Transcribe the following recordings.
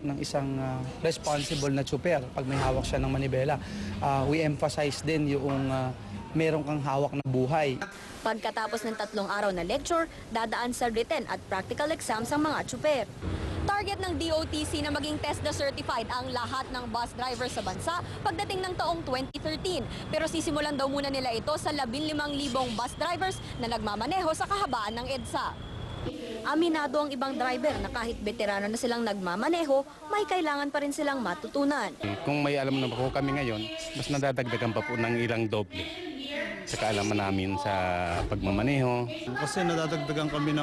ng isang responsible na tsuper pag may hawak siya ng manibela. We emphasize din yung meron kang hawak na buhay. Pagkatapos ng 3 araw na lecture, dadaan sa written at practical exams ang mga tsuper. Target ng DOTC na maging TESDA certified ang lahat ng bus driver sa bansa pagdating ng taong 2013. Pero sisimulan daw muna nila ito sa 15,000 bus drivers na nagmamaneho sa kahabaan ng EDSA. Aminado ang ibang driver na kahit veterano na silang nagmamaneho, may kailangan pa rin silang matutunan. Kung may alam na po kami ngayon, mas nadadagdagan pa po ng ilang doble sa kaalaman namin sa pagmamaneho. Kasi nadadagdagan kami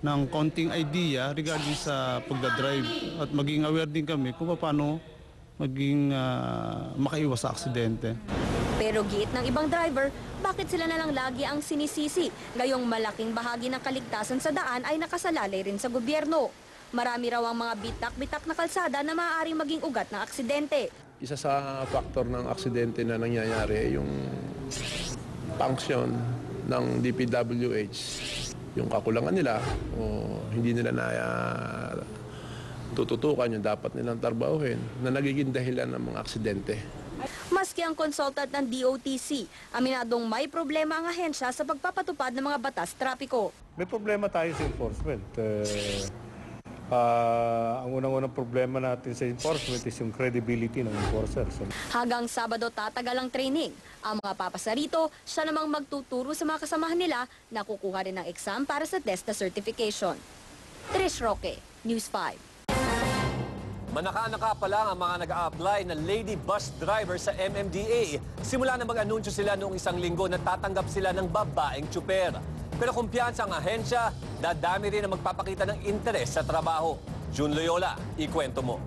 ng konting idea regarding sa pagdadrive at maging aware din kami kung paano maging makaiwas sa aksidente. Pero giit ng ibang driver, bakit sila na lang lagi ang sinisisi? Gayong malaking bahagi ng kaligtasan sa daan ay nakasalalay rin sa gobyerno. Marami raw ang mga bitak-bitak na kalsada na maaaring maging ugat ng aksidente. Isa sa faktor ng aksidente na nangyayari ay yung function ng DPWH. Yung kakulangan nila o hindi nila na tututukan yung dapat nilang trabahuhin na nagiging dahilan ng mga aksidente. Maski ang consultant ng DOTC, aminadong may problema ang ahensya sa pagpapatupad ng mga batas trapiko. May problema tayo sa enforcement. Ang unang-unang problema natin sa enforcement is yung credibility ng enforcers. Hanggang Sabado tatagal ang training. Ang mga papasa rito, siya namang magtuturo sa mga kasamahan nila na kukuha rin ng exam para sa TESDA certification. Trish Roque, News 5. Manaka-naka pa lang ang mga nag-a-apply na lady bus driver sa MMDA. Simula na mag-anunsyo sila noong 1 linggo na tatanggap sila ng babaeng tsuper. Pero kumpiyansa ang ahensya, dadami rin ang magpapakita ng interes sa trabaho. June Loyola, ikwento mo.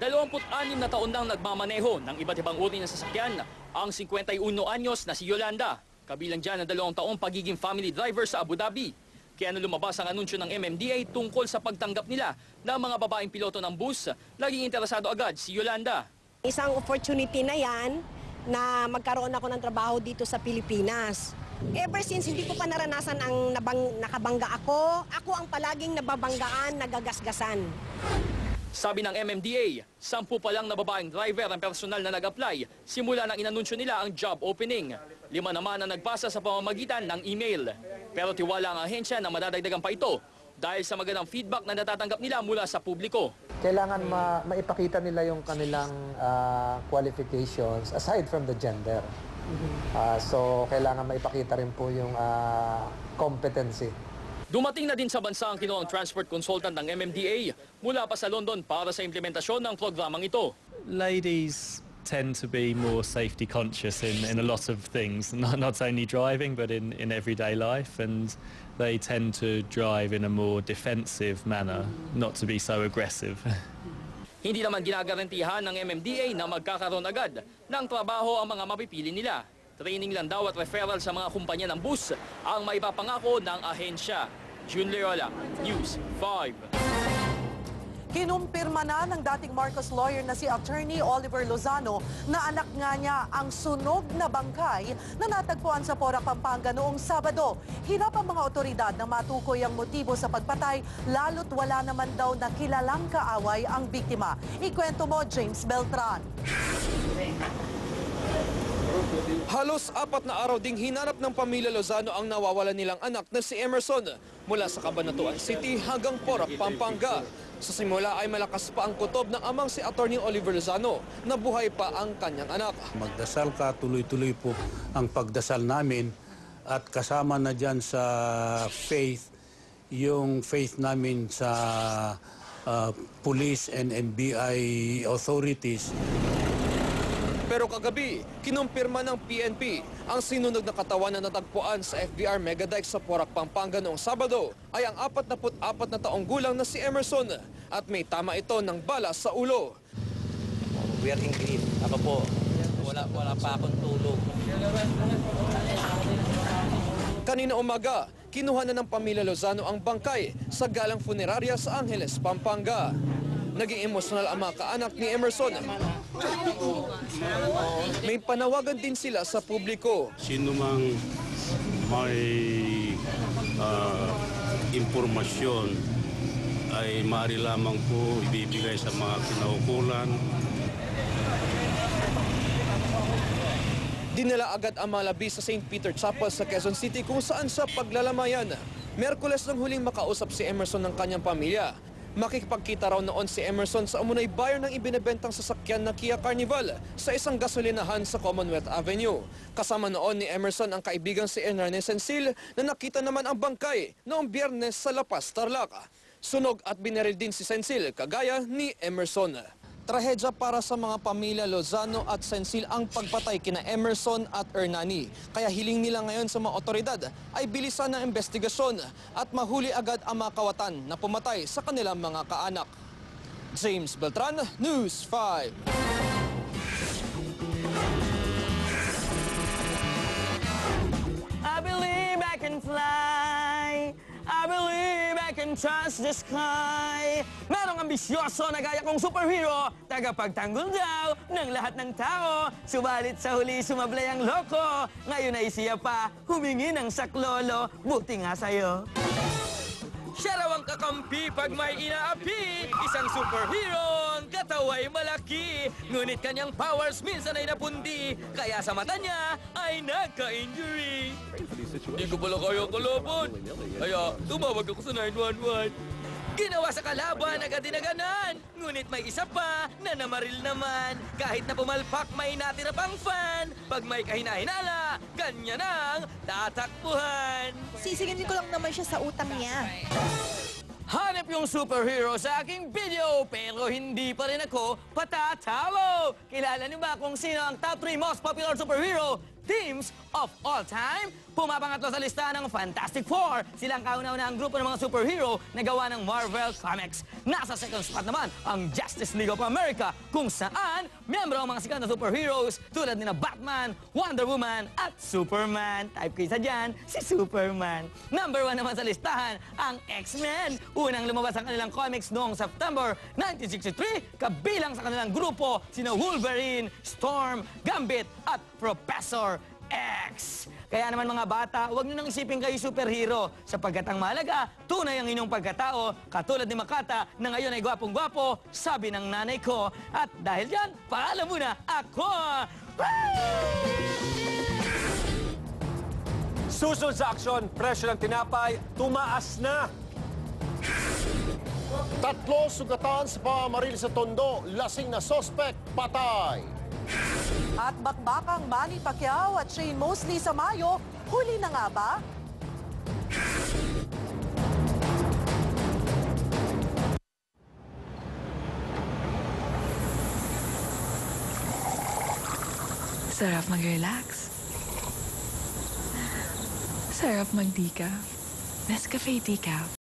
26 na taon nang nagmamaneho ng iba't ibang uri ng sasakyan ang 51 anyos na si Yolanda. Kabilang dyan ang 2 taong pagiging family driver sa Abu Dhabi. Kaya na lumabas ang anunsyo ng MMDA tungkol sa pagtanggap nila ng mga babaeng piloto ng bus, naging interesado agad si Yolanda. Isang opportunity na yan na magkaroon ako ng trabaho dito sa Pilipinas. Ever since hindi ko pa naranasan ang nakabangga ako ang palaging nababanggaan, nagagasgasan. Sabi ng MMDA, 10 pa lang na babaeng driver ang personal na nag-apply simula nang inanunsyo nila ang job opening. 5 naman ang nagpasa sa pamamagitan ng email. Pero tiwala ang ahensya na madadagdagan pa ito dahil sa magandang feedback na natatanggap nila mula sa publiko. Kailangan maipakita nila yung kanilang qualifications aside from the gender. So kailangan maipakita rin po yung competency. Dumating na din sa bansa ang kinuhang transport consultant ng MMDA mula pa sa London para sa implementasyon ng programang ito. Ladies tend to be more safety conscious in a lot of things, not only driving but in everyday life, and they tend to drive in a more defensive manner, not to be so aggressive. Hindi naman ginagarantihan ng MMDA na magkakaroon agad ng trabaho ang mga mapipili nila. Training lang daw at referral sa mga kumpanya ng bus ang maipapangako ng ahensya. June Loyola, News 5. Kinumpirma na ng dating Marcos lawyer na si Attorney Oliver Lozano na anak nga niya ang sunog na bangkay na natagpuan sa Porac, Pampanga noong Sabado. Hirap ang mga otoridad na matukoy ang motibo sa pagpatay, lalo't wala naman daw na kilalang kaaway ang biktima. Ikwento mo, James Beltran. Halos 4 na araw ding hinanap ng pamilya Lozano ang nawawalan nilang anak na si Emerson mula sa Cabanatuan City hanggang Porac, Pampanga. Sa simula ay malakas pa ang kutob ng amang si Attorney Oliver Lozano na buhay pa ang kanyang anak. Magdasal ka, tuloy-tuloy po ang pagdasal namin at kasama na dyan sa faith, yung faith namin sa police and NBI authorities. Pero kagabi, kinumpirma ng PNP ang sinunog na katawan na natagpuan sa FBR Megadike sa Porac, Pampanga noong Sabado ay ang 44 na taong gulang na si Emerson at may tama ito ng bala sa ulo. We are in grief. Ako po, wala pa akong tulog. Kanina umaga, kinuha na ng pamilya Lozano ang bangkay sa galang funeraria sa Angeles, Pampanga. Naging emosyonal ang mga kaanak ni Emerson. May panawagan din sila sa publiko. Sino mang may impormasyon ay maaari lamang po ibibigay sa mga kinaukulan. Dinala agad ang mga labi sa St. Peter Chapel sa Quezon City kung saan sa paglalamayan. Merkules nang huling makausap si Emerson ng kanyang pamilya. Makikipagkita raw noon si Emerson sa umunay buyer ng ibinebentang sasakyan na Kia Carnival sa isang gasolinahan sa Commonwealth Avenue. Kasama noon ni Emerson ang kaibigang si Ernarne Sensil na nakita naman ang bangkay noong Biyernes sa La Paz, Tarlac. Sunog at binaril din si Sensil kagaya ni Emerson. Trahedya para sa mga pamilya Lozano at Sensil ang pagpatay kina Emerson at Ernani. Kaya hiling nila ngayon sa mga otoridad ay bilisan ng investigasyon at mahuli agad ang mga kawatan na pumatay sa kanilang mga kaanak. James Beltran, News 5. I believe I can fly. I believe I can trust the sky. Merong ambisyoso na gaya kong superhero, tagapagtanggol daw ng lahat ng tao. Subalit sa huli sumablay ang loko. Ngayon ay siya pa humingi ng saklolo. Buti nga sa'yo. Siya raw ang kakampi pag may inaapi. Isang superhero, ang kataway malaki. Ngunit kanyang powers minsan ay napundi. Kaya sa mata niya ay nagka-injury. Hindi ko pala kaya kalaban. Kaya tumawag ako sa 911. Ginawa sa kalaban agad dinaganan. Ngunit may isa pa na namaril naman. Kahit na pumalpak may natira pang fan. Pag may kahinahinala, ganyan ang tatakbuhan. Sisingin ko lang naman siya sa utang niya. Hanap yung superhero sa aking video, pero hindi pa rin ako patatalo. Kilala niyo ba kung sino ang top 3 most popular superhero teams of all time? Pumapangatlo sa listahan ng Fantastic Four. Silang kauna-unahang grupo ng mga superhero na gawa ng Marvel Comics. Nasa second spot naman ang Justice League of America, kung saan miyembro ang mga sikat na superheroes tulad nina Batman, Wonder Woman at Superman. Type kayo sa dyan, si Superman. Number 1 naman sa listahan ang X-Men. Unang lumabas ang kanilang comics noong September 1963, kabilang sa kanilang grupo sina Wolverine, Storm, Gambit at Professor X. Kaya naman mga bata, huwag niyo nang isipin kayo superhero sapagkat ang mahalaga, tunay ang inyong pagkatao, katulad ni Makata na ngayon ay gwapong-gwapo, sabi ng nanay ko. At dahil dyan, paalam muna ako! Susunod sa aksyon, presyo ng tinapay, tumaas na. 3 sugatan sa pamamaril sa Tondo, lasing na sospek, patay. At bakbakang Manny Pacquiao at Shane Mosley sa Mayo, huli na nga ba? Sarap mag-relax. Sarap mag-decaf. Nescafe Decaf.